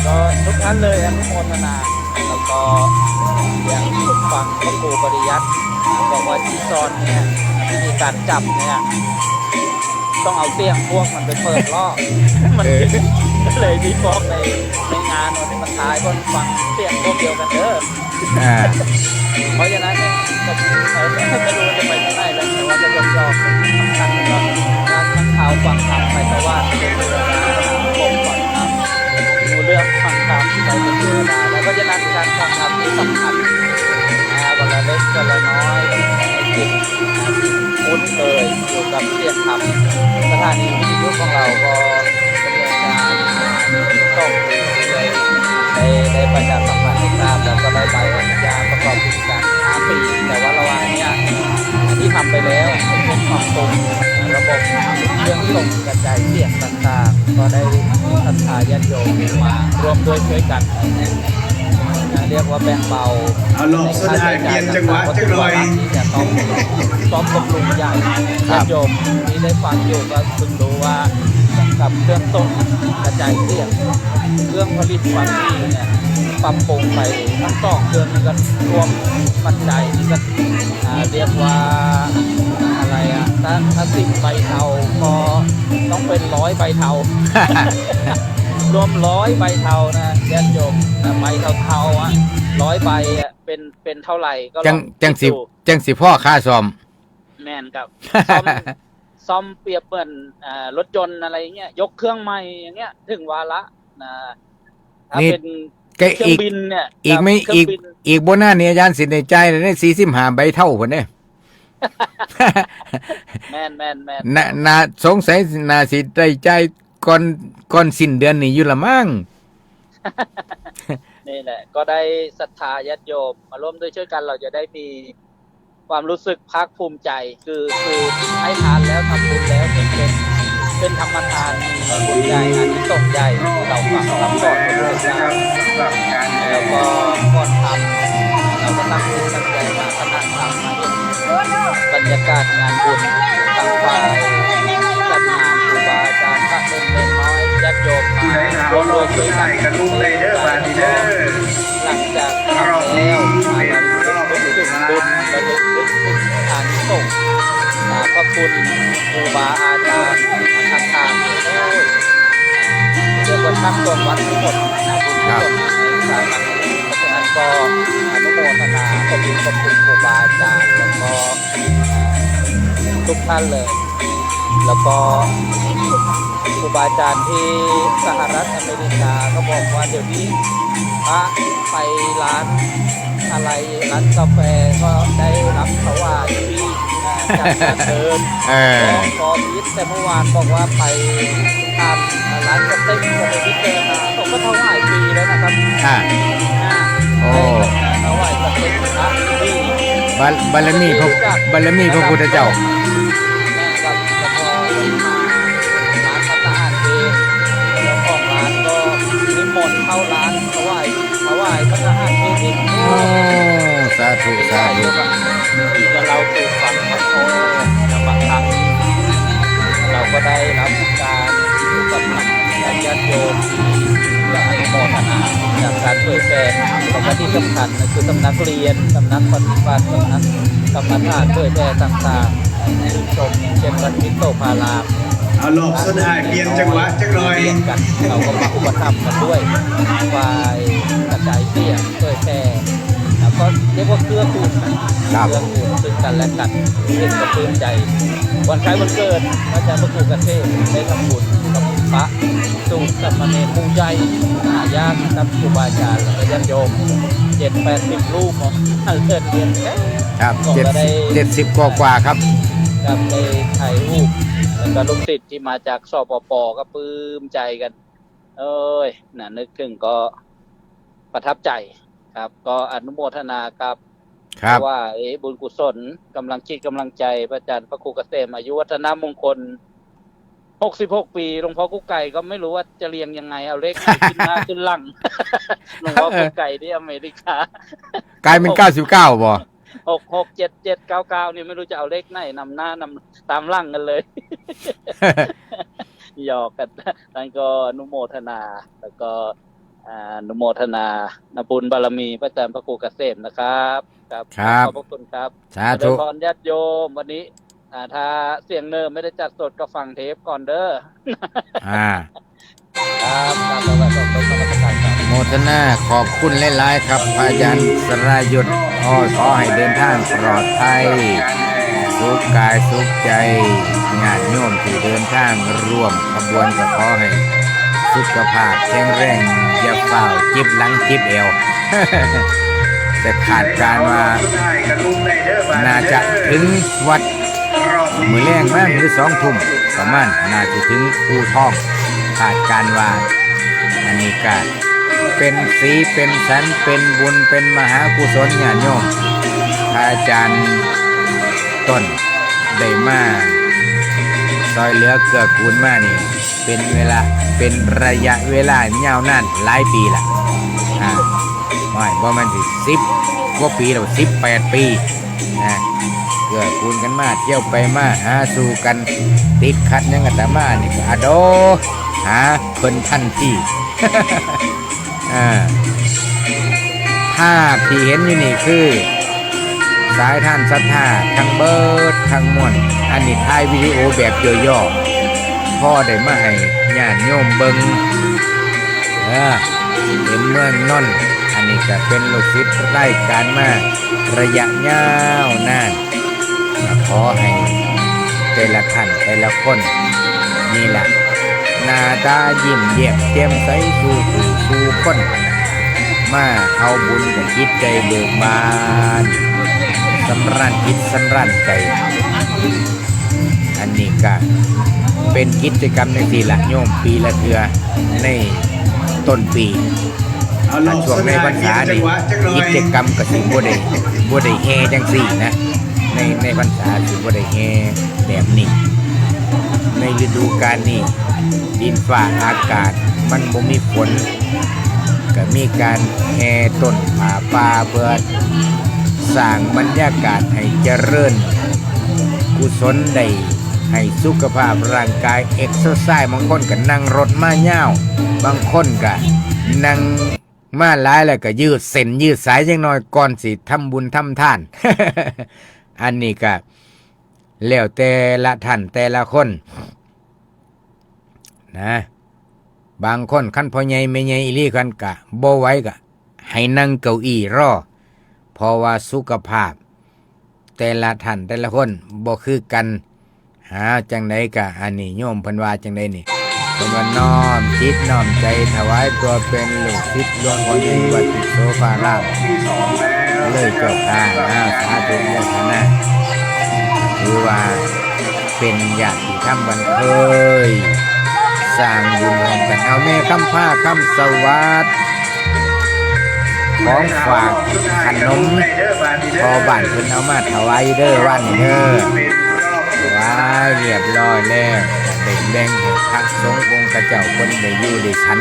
ก็ทุกท่านเลยอนุโมทนาแล้วก็อย่างฝึกฟังพระครูปริยัติบอกว่าที่ซอนเนี่ยวิธีการจับเนี่ยต้องเอาเสียงพวกมันไปเปิดล่อมันก็เลยมีบอกในงานวันนี้มันตายเพราะฟังเสียงพวกเดียวกันเด้อเพราะฉะนั้นเนี่ยก็ไม่รู้จะไปที่ไหนแล้วแต่ว่าจะยอมสำคัญก็การทั้งข่าวฟังทำไปแต่ว่าผมก่อนครับ งูเรื่องฟังธรรมไปเป็นเทวดาแล้วก็จะนั้นการฟังธรรมที่สำคัญวันละเล็กวันละน้อยให้จิตคุ้นเคยอยู่กับเสียงธรรมสถานีวิทยุของเราก็ดำเนินการส่งได้ประชาสัมพันธ์ให้ทราบแล้วก็ได้ใบอนุญาตประกอบกิจการ5 ปีแต่ว่าระหว่างนี้ที่ทำไปแล้วเป็นความตรงระบบเครื่องส่งกระจายเสียงต่างๆก็ได้ศรัทธาญาติโยมมาร่วมด้วยช่วยกันเรียกว่าแบ่งเบา เอาลองสุดท้ายเปลี่ยนจังหวะจังหน่อย ที่จะต้องซ้อมบำรุงใหญ่ญาติโยมที่ได้ฟังอยู่ก็พึงรู้ว่ากับเครื่องส่งกระจายเสียงเครื่องผลิตไฟเนี่ยปรับปรุงไปทั้งสองเครื่องนี้ก็รวมปัจจัยนี่ก็เรียกว่าอะไรถ้า10 ใบเทาก็ต้องเป็น100 ใบเทา รวม100 ใบเทานะญาติโยมใบเทา100 ใบเป็นเท่าไหร่ก็จังสิพ่อค่าซ่อม แม่นครับซ่อมเปรียบเหมือนรถยนต์อะไรเงี้ยยกเครื่องใหม่อย่างเงี้ยถึงวาระนะถ้าเป็นเครื่องบินเนี่ยอีกบนหน้านี่อาจารย์สิในใจได้45 ใบเท่าพุ่นเด้ แม่นน่าสงสัยน่าสิได้ใจก่อนสิ้นเดือนนี้อยู่ละมั้ง นี่แหละก็ได้ศรัทธาญาติโยมมาร่วมด้วยช่วยกันเราจะได้มีความรู้สึกภาคภูมิใจคือให้ทานแล้วทำบุญแล้วเป็นธรรมทานมีบุญใหญ่อานิสงส์ใหญ่เราฟังคำสอนพระพุทธเจ้าแล้วก็ก่อนทำเราก็ตั้งใจมาคณะทำมาเห็นบรรยากาศงานบุญตั้งฝ่ายจัดงานครูบาอาจารย์พระเล็กน้อยญาติโยมมาร่วมด้วยช่วยกันหลังจากทำแล้วมาเป็นจุดบุญระลึกถึงอานิสงส์พระคุณครูบาอาจารย์ทางทางเรียกว่าช่างตรงวัดทั้งหมดบุญทุกคนในสายงานเพราะฉะนั้นก็อนุโมทนาขอบคุณครูบาอาจารย์แล้วก็ทุกท่านเลยแล้วก็ครูบาอาจารย์ที่สหรัฐอเมริกาก็บอกว่าเดี๋ยวนี้พระไปร้านอะไรร้านกาแฟก็ได้รับถวายฟรีจากการเดินพอพิษแต่เมื่อวานบอกว่าไปทานร้านสเต็กก็ไปพิจารณาผมก็ถวายฟรีแล้วนะครับถวายสเต็กพระฟรีบารมีพระพุทธเจ้าครับแล้วก็ร้านทำอาหารเองเจ้าของร้านก็นิมนต์เข้าร้านถวายทำอาหารเองอีกสาธุที่เราถูกฟังครับจังหวะครั้งเราก็ได้รับการอุปถัมภ์จากญาติโยมและอนุโมทนาจากการเผยแพร่แล้วก็ที่สำคัญคือสำนักเรียนสำนักปฏิบัติสำนักกรรมฐานเผยแพร่ต่างๆชมเช่นวัดมิตรโตภารามเอาลองสุดท้ายเปลี่ยนจังหวะจังหน่อยกันเราก็มาอุปถัมภ์กันด้วยฝ่ายกระจายเสียงเผยแพร่แล้วก็เรียกว่าเกื้อกูลกันเกื้อกูลซึ่งกันและกันเห็นกับพื้นใจวันคล้ายวันเกิดอาจารย์พระครูกเทศได้ทำบุญกับพระสูตรกับมเณรผู้ใหญ่หายากกับครูบาอาจารย์และญาติโยม70-80 รูปเนาะเลิศเรียนครับ70 กว่าครับกับในถ่ายรูปแล้วก็ลูกศิษย์ที่มาจากสปป.ก็ปลื้มใจกันน่ะนึกถึงก็ประทับใจครับก็อนุโมทนาครับว่าบุญกุศลกำลังจิตกำลังใจพระอาจารย์พระครูเกษมอายุวัฒนมงคล66 ปีหลวงพ่อกุ๊กไก่ก็ไม่รู้ว่าจะเรียงยังไงเอาเลขขึ้นหน้าขึ้นหลังหลวงพ่อกุ๊กไก่ที่อเมริกากลายเป็น99บ่66 77 99นี่ไม่รู้จะเอาเลขไหนนำหน้านำตามหลังกันเลยหยอกกันนั่นก็อนุโมทนาแล้วก็อนุโมทนาบุญบารมีพระอาจารย์พระครูเกษมนะครับขอบพระคุณครับสาธุพรญาติโยมวันนี้ถ้าเสียงเนิมไม่ได้จัดสดก็ฟังเทปก่อนเด้อครับโมทนาขอบคุณหลายๆครับอาจารย์สรายุทธขอให้เดินทางปลอดภัยสุขกายสุขใจญาติโยมที่เดินทางร่วมขบวนก็ขอให้ สุขภาพแข็งแรงอย่าเฝ้าจิบหลังจิบเอว แต่ขาดการว่าน่าจะถึงวัดมือแรงมั้งหรือ2 ทุ่มประมาณน่าจะถึงภูทองขาดการว่าอันนี้ก็เป็นสีเป็นสันเป็นบุญเป็นมหากุศลญาติโยมพระอาจารย์ต้นได้มาซอยเหลือเกื้อกูลมานี่เป็นเป็นระยะเวลายาวนานหลายปีละไม่บ่มันสิ10 กว่าปีแล้ว18 ปีนะเกื้อกูลกันมาเที่ยวไปมาหาสู่กันติดขัดยังอาตมานี่ก็อโดหาเพิ่นทันที ภาพที่เห็นอยู่นี่คือสายท่านศรัทธาทั้งเบิดทั้งมวลอันนี้ถ่ายวิดีโอแบบย่อๆพ่อได้มาให้ญาติโยมเบิงเป็นเมืองนนท์อันนี้ก็เป็นลูกศิษย์ไล่การมาระยะยาวนานขอให้แต่ละท่านแต่ละคนนี่แหละหน้าตายิ้มแย้มแจ่มใสสู่คนมาเอาบุญกับจิตใจเบิกบานสำราญจิตสำราญใจอันนี้ก็เป็นกิจกรรมในทีละโยมปีละเทือในต้นปีช่วงในพรรษานี่กิจกรรมก็สิบ่ได้แห่จังซี่นะในพรรษาสิบ่ได้แห่แบบนี้ในฤดูกาลนี้ดินฟ้าอากาศมันบ่มีฝนก็มีการแห่ต้นผาป่าเพื่อสร้างบรรยากาศให้เจริญกุศลได้ให้สุขภาพร่างกายเอ็กซ์ไซส์บางคนก็นั่งรถมายาวบางคนก็นั่งมาหลายแล้วก็ยืดเส้นยืดสายจังน้อยก่อนสิทำบุญทำทาน อันนี้ก็แล้วแต่ละท่านแต่ละคนนะบางคนคันพ่อใหญ่แม่ใหญ่อีหลีกันกะบ่ไหวกะให้นั่งเก้าอี้รอเพราะว่าสุขภาพแต่ละท่านแต่ละคนบ่คือกันหาจังไดกะอันนี้โยมเพิ่นว่าจังไดนี่เพิ่นว่าน้อมจิตน้อมใจถวายตัวเป็นลูกศิษย์หลวงพ่อใหญ่วัดโสภารามเลยเจ้าค่ะสาธุโมทนาถือว่าเป็นญาติธรรมบันเคยสร้างบุญร่วมกันเอาแม่คำผ้าคำสวัสดิ์ของฝากขนมพอบ้านเพิ่นเอามาถวายเด้อวันนี้เด้อถวายเรียบร้อยแล้วเด็กแบ่งให้พระสงฆ์องค์เจ้าคนได้อยู่ได้ฉัน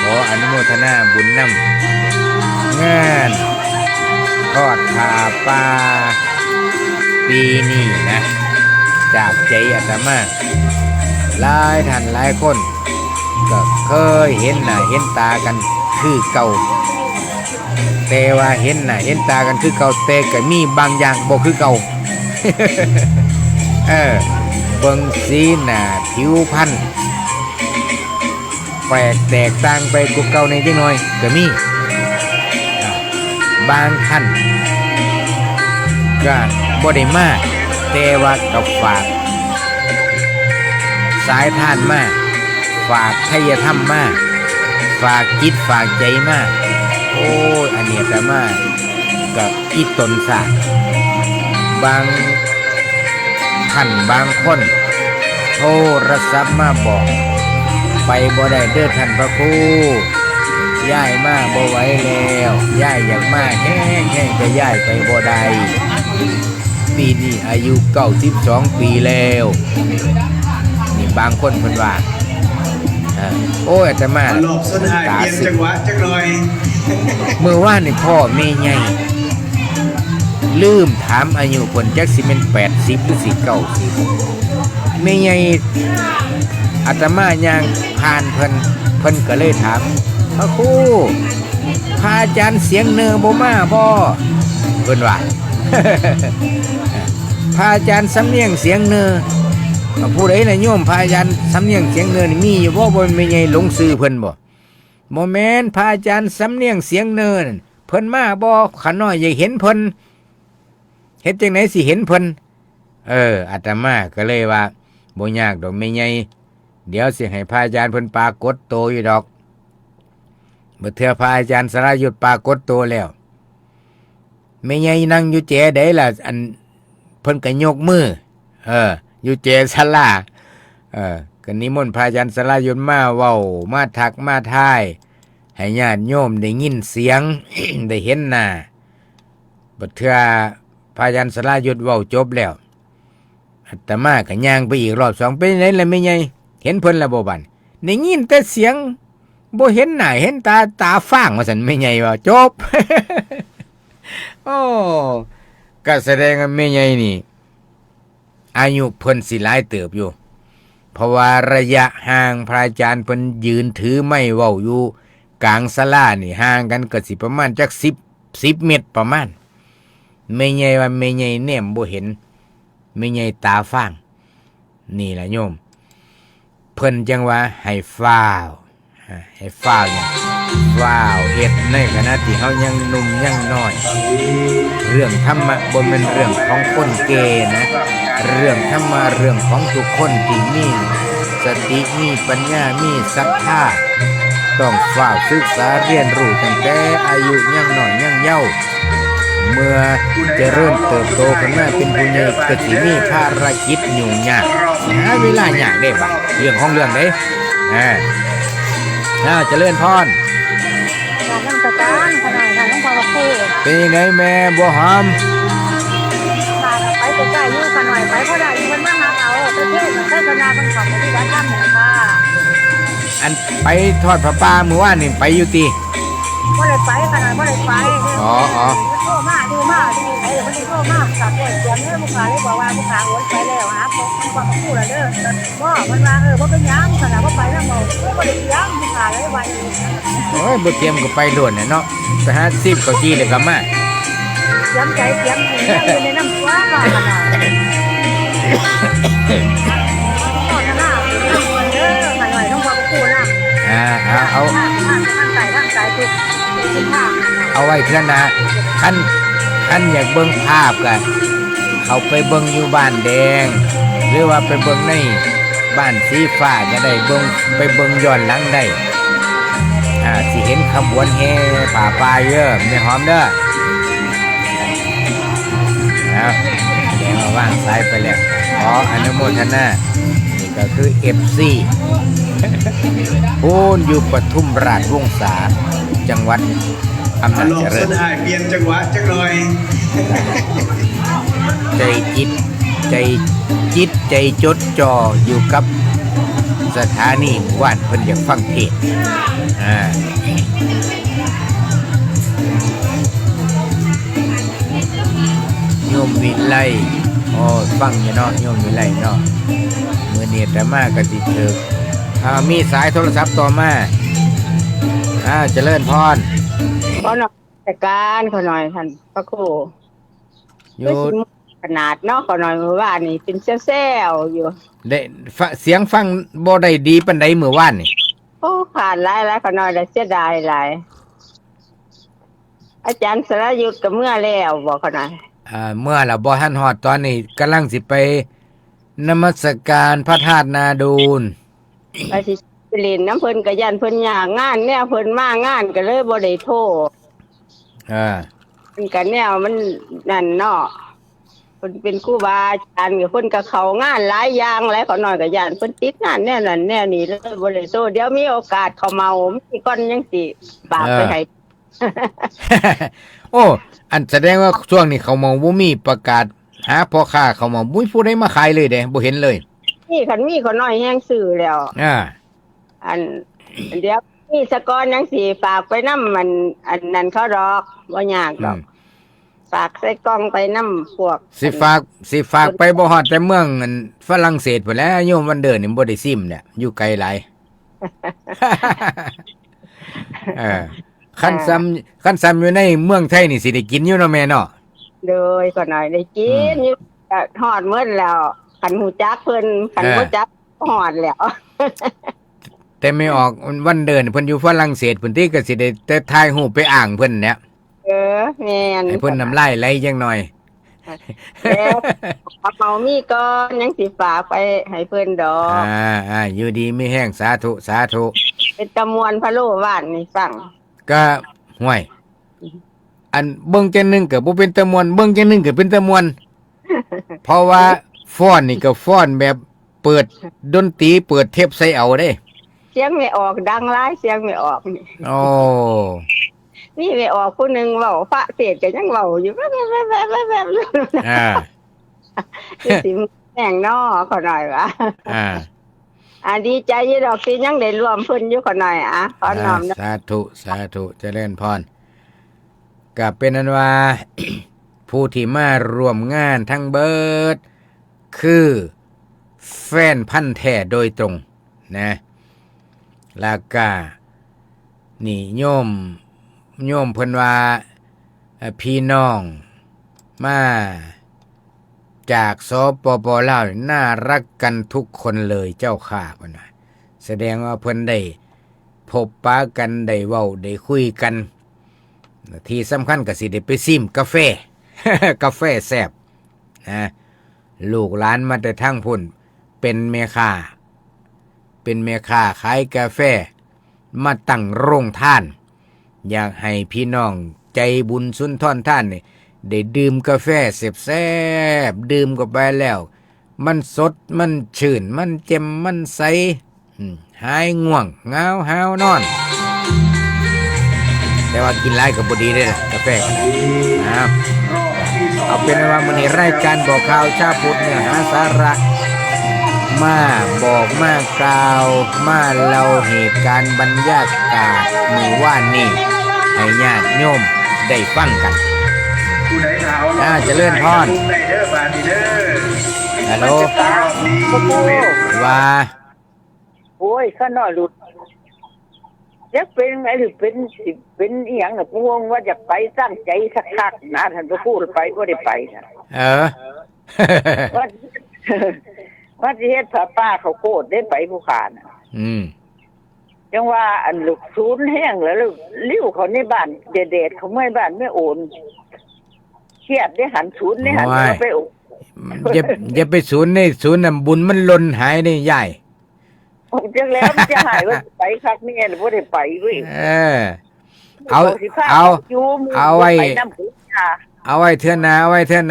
ขออนุโมทนาบุญนำงานทอดผ้าป่าปีนี้นะจากใจอาตมาหลายท่านหลายคนก็เคยเห็นหน้าเห็นตากันคือเก่าแต่ว่าเห็นหน้าเห็นตากันคือเก่าแต่ก็มีบางอย่างบ่คือเก่า เบิ่งสีหน้าผิวพรรณแปลกแตกต่างไปกว่าเก่าในจังหน่อยก็มีบางท่านก็บ่ได้มากแต่ว่าก็ฝากสายทานมากฝากไทยธรรมมากฝากจิตฝากใจมากโอ้ยอันนี้แต่มากับอีตนศาสตร์บางท่านบางคนโทรศัพท์มาบอกไปบ่ได้เด้อท่านพระครูย้ายมาบ่ไหวแล้วย้ายอยากมาแห้งจะย้ายไปบ่ได้ปีนี้อายุ92 ปีแล้วนี่บางคนเพิ่นว่าโอ้ยอาตมาตาสึกเมื่อวานนี่พ่อแม่ใหญ่ลืมถามอายุเพิ่นจักสิเป็น80หรือสิ90แม่ใหญ่อาตมาย่างผ่านเพิ่นก็เลยถามพระครูพระอาจารย์เสียงเนอบ่มาบ่เพิ่นว่า พระอาจารย์สำเนียงเสียงเนอผู้ใดน่ะโยมพระอาจารย์สำเนียงเสียงเนอนี่มีอยู่บ่แม่ใหญ่หลงซื้อเพิ่นบ่แม่นพระอาจารย์สำเนียงเสียงเนอนั่นเพิ่นมาบ่ข้าน้อยอยากเห็นเพิ่นเฮ็ดจังได๋สิเห็นเพิ่นอาตมาก็เลยว่าบ่ยากดอกแม่ใหญ่ เดี๋ยวสิให้พระอาจารย์เพิ่นปรากฏโตวอยู่ดอกเมื่อเทื่อพระอาจารย์สรายุทธปรากฏโตวแล้วแม่ใหญ่นั่งอยู่เจได้ล่ะอันเพิ่นก็ยกมืออยู่เจศาลาก็นิมนต์พระอาจารย์สรายุทธมาเว้ามาทักมาทายให้ญาติโยมได้ยินเสียง ได้เห็นหน้าบัดเทื่อพระอาจารย์สรายุทธเว้าจบแล้วอาตมาก็ย่างไปอีกรอบสองเป็นไงล่ะแม่ใหญ่เห็นเพิ่นแล้วบ่บัดได้ยินแต่เสียงบ่เห็นหน้าเห็นตาฟ้างว่าซั่นแม่ใหญ่ว่าจบ โอ้ก็แสดงว่าแม่ใหญ่นี่อายุเพิ่นสิหลายเติบอยู่เพราะว่าระยะห่างพระอาจารย์เพิ่นยืนถือไม้เว้าอยู่กลางศาลานี่ห่างกันก็สิประมาณจัก10เมตรประมาณแม่ใหญ่ว่าแม่ใหญ่แนมบ่เห็นแม่ใหญ่ตาฟ้างนี่ล่ะโยมเพิ่นจังว่าให้ฟ้าวเนี่ยฟ้าวเฮ็ดในขณะที่เฮายังหนุ่มยังน้อยเรื่องธรรมะบ่แม่นเรื่องของคนเกนะเรื่องธรรมะเรื่องของทุกคนที่มีสติมีปัญญามีศรัทธาต้องฟ้าวศึกษาเรียนรู้ตั้งแต่อายุยังน้อยยังเยาว์เมื่อเจริญเติบโตขึ้นมาเป็นผู้ใหญ่ก็สิมีภารกิจยุ่งยากหาเวลายากได้บ่เรื่องของเรื่องเด้เจริญพร การนำการขนาดการต้องพอคู่ เป็นยังไงแม่บัวหอม ไปใกล้ๆอยู่กันหน่อยไปเพราะได้มันมาหาเอาประเทศมันได้ขนาดมันของที่ด้านข้างเนี่ยค่ะ อันไปทอดผ้าป่าเมื่อวานนี่ไปอยู่ตี บ่ได้ไปขนาดบ่ได้ไปโทรมาดูมาดูไอ้เดี๋ยวมันโทรมาตัดด้วยเสียงเนี่ยลูกค้าเลยบอกว่าลูกค้าโอนไปแล้วหาผมความคู่ละเด้อบ่มันว่าบ่เป็นยังขนาดบ่ไปแล้วบ่ได้ยังลูกค้าเลยว่า โอ้ยบ่เตรียมก็ไปโดนน่ะเนาะไปหาซิบเก้าจี้เลยก็มา ย้ำใจเสียงนี่อยู่ในน้ำตัวก่อนขนาดก่อนขนาดเด้อขนาดต้องความคู่นะเอา ร่างกายทุกทาง เอาไว้เท่านะคันอยากเบิ่งภาพกันเขาไปเบิ่งอยู่บ้านแดงหรือว่าไปเบิ่งในบ้านสีฟ้าก็ได้เบิ่งไปเบิ่งย้อนหลังได้สิเห็นขบวนแห่ป่าปลายเยอะไม่หอมเด้อเดี๋ยวมาว่างสายไปแล้วขออนุโมทนานี่ก็คือ FC โอนอยู่ปทุมราชวงศาจังหวัดอำนาจเจริญ ได้เปลี่ยนจังหวะจังหน่อย ใจใจจดจ่ออยู่กับสถานีว่านเพิ่นอยากฟังเทศโยมวิไลฟังอยู่เนาะโยมวิไลเนาะมื้อนี้แต่มาก็สิถึกมีสายโทรศัพท์ต่อมาเจริญพร ขอหน่อยจัดการขอหน่อยท่านพระครูอยู่ขนาดเนาะขอหน่อยเมื่อวานนี่เป็นแซวๆอยู่ได้เสียงฟังบ่ได้ดีปานใดเมื่อวานนี่โอ้ขาดหลายขอหน่อยได้เสียดายหลายอาจารย์สรยุทธก็เมื่อแล้วบอกขอหน่อยเมื่อละบ่ทันฮอดตอนนี้กำลังสิไปนมัสการพระธาตุนาดูลไปสิเล่นน้ำเพิ่นก็ยันเพิ่นยากงานแนวเพิ่นมางานก็เลยบ่ได้โทรเพิ่นก็แนวมันนั่นเนาะเพิ่นเป็นครูบาอาจารย์ก็เพิ่นก็เข้างานหลายอย่างหลายขอหน่อยก็ยันเพิ่นติดงานแนวนั้นแนวนี้เลยบ่ได้โทรเดี๋ยวมีโอกาสเขาเมามีก่อนยังสิฝากไปให้ โอ้อันแสดงว่าช่วงนี้เขาเมาบ่มีประกาศหาพ่อค้าเขาเมาบ่มีผู้ใดมาขายเลยเด้บ่เห็นเลยนี่คันมีขอน้อยแห้งซื้อแล้วอันเดี๋ยวนี่สกอนยังสิฝากไปนำมันอันนั้นเขาดอกบ่ยากดอกฝากใส่กล่องไปนำพวกสิฝากไปบ่ฮอดแต่เมืองอันฝรั่งเศสพุ่นแหล้วโยมวันเดินนี่บ่ได้ซิมเนี่ยอยู่ไกลหลายคันซ้ำอยู่ในเมืองไทยนี่สิได้กินอยู่เนาะแม่เนาะโดยก็หน่อยได้กินอยู่ฮอดหมดแล้วคันหูจักเพิ่นคันบ่จักฮอดแล้วแต่ไม่ออกวันเดินเพิ่นอยู่ฝรั่งเศสเพิ่นที่ก็สิได้แต่ถ่ายรูปไปอ่างเพิ่นเนี่ยแม่นให้เพิ่นน้ำลายไหลจังหน่อย แล้วกระเป๋ามีก่อนยังสิฝากไปให้เพิ่นดอก อยู่ดีไม่แห้งสาธุสาธุ เป็นตะมวนพะโล้บ้านนี่ฟัง ก็ห่วย อันเบิ่งจังหนึงก็บ่เป็นตะมวนเบิ่งจังหนึงก็เป็นตะมวน เพราะว่าฟ้อนนี่ก็ฟ้อนแบบเปิดดนตรีเปิดเทปใส่เอาเด้ เสียงไม่ออกดังหลายเสียงไม่ออกนี่ โอ้ นี่ไม่ออกผู้หนึงเว้าพระเทศน์ก็ยังเว้าอยู่แบบๆๆ อ่า ๆคือสิแม่งน้อขอหน่อยวะ ดีใจอยู่ดอกที่ยังได้รวมเพิ่นอยู่ขอหน่อยขอน้อม สาธุสาธุเจริญพรก็เป็นอันว่า ผู้ที่มารวมงานทั้งเบิด คือแฟนพันธุ์แท้โดยตรงนะแล้วก็นี่โยมเพิ่นว่าพี่น้องมาจากสปปลาวน่ารักกันทุกคนเลยเจ้าค่ะเพิ่นว่าแสดงว่าเพิ่นได้พบปะกันได้เว้าได้คุยกัน ที่สำคัญก็สิได้ไปซิมกาแฟ กาแฟแซ่บนะลูกหลานมาแต่ทั้งพุ่นเป็นแม่ค้าขายกาแฟมาตั้งโรงทาน อยากให้พี่น้องใจบุญสุนทรท่านนี่ได้ดื่มกาแฟแซ่บๆดื่มเข้าไปแล้ว มันสดมันชื่นมันเจ็มมันใสหายง่วงเหงาหาวนอน แต่ว่ากินหลายก็บ่ดีเด้อล่ะกาแฟก็ได้นะครับเอาเป็นว่ามื้อนี้รายการบอกข่าวชาวพุทธเนื้อหาสาระมาบอกมากล่าวมาเล่าเหตุการณ์บรรยากาศมื้อวานนี้ให้ญาติโยมได้ฟังกัน ผู้ใดหนาว เจริญพร ได้เด้อบาดนี้เด้อ ฮัลโหล รอบนี้ ว่า โอ้ยข้าน้อยหลุดจะเป็นไงหรือเป็นอีหยังน่ะพวงว่าจะไปตั้งใจสักคักนะท่านพระพูดไปก็ได้ไปนะ เออ ว่า ว่าสิเฮ็ดผ้าป้าเขาโคตรได้ไปผู้ขาน่ะ จังว่าอันลูกศูนย์แห้งแล้วลิ้วเขาในบ้านเด็ดๆเขาไม่บ้านไม่โอนเครียดได้หันศูนย์ได้หัน โอ้ย แล้วไปโอน อย่าไปศูนย์ในศูนย์น่ะบุญมันหล่นหายได้ใหญ่ จังแล้วมันจะหายว่าไปคักนี่หรือบ่ได้ไปเว้ย เอา สิพา เอา อยู่หมู่ เอาไว้ ไปน้ำผู้ชา เอาไว้เทื่อหน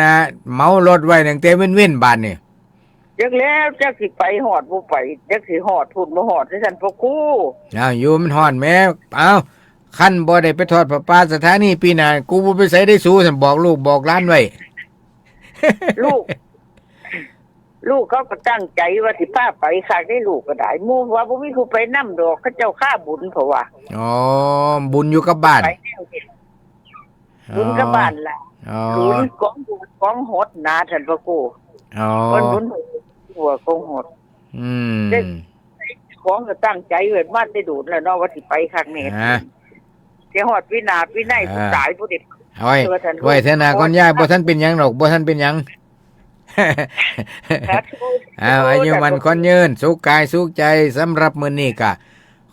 าเมารถไว้ตั้งแต่เว้นบานนี่ จักแล้วจักสิไปหอดบ่ไปจักสิหอดพุ่นบ่หอดให้ท่านพ่อครู เอาอยู่มันฮ้อนแม่เอาคันบ่ได้ไปทอดผ้าป่าสถานีปีหน้ากูบ่ไปใส่ได้สู้ซั่นบอกลูกบอกหลานไว้ ลูกเขาก็ตั้งใจว่าสิพาไปคักได้ลูกก็ได้หมู่ว่าบ่มีผู้ไปนำดอกเขาเจ้าค่าบุญเพราะว่า อ๋อบุญอยู่กับบ้าน ไปแนวนี้บุญกับบ้านล่ะ อ๋อ ศูนย์ของบุญของหดนะท่านพ่อครู อ๋อ คนบุญหัวของหด อืม ของก็ตั้งใจไว้มาได้ดูดแล้วเนาะว่าสิไปคักนี่ ฮะ สิฮอดวินาศวินัยผู้ตายผู้เด็ก เอาไว้เทื่อหน้าก่อนยายบ่ทันเป็นหยังดอกบ่ทันเป็นหยัง เอาอายุมันคนยืนสุขกายสุขใจสำหรับมื้อนี้ก็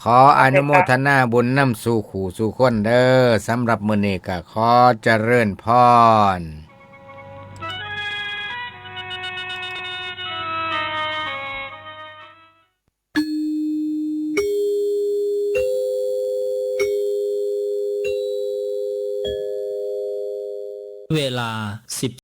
ขออนุโมทนาบุญนำสู่ขู่สู่คนเด้อสำหรับมื้อนี้ก็ขอเจริญพรเวลา10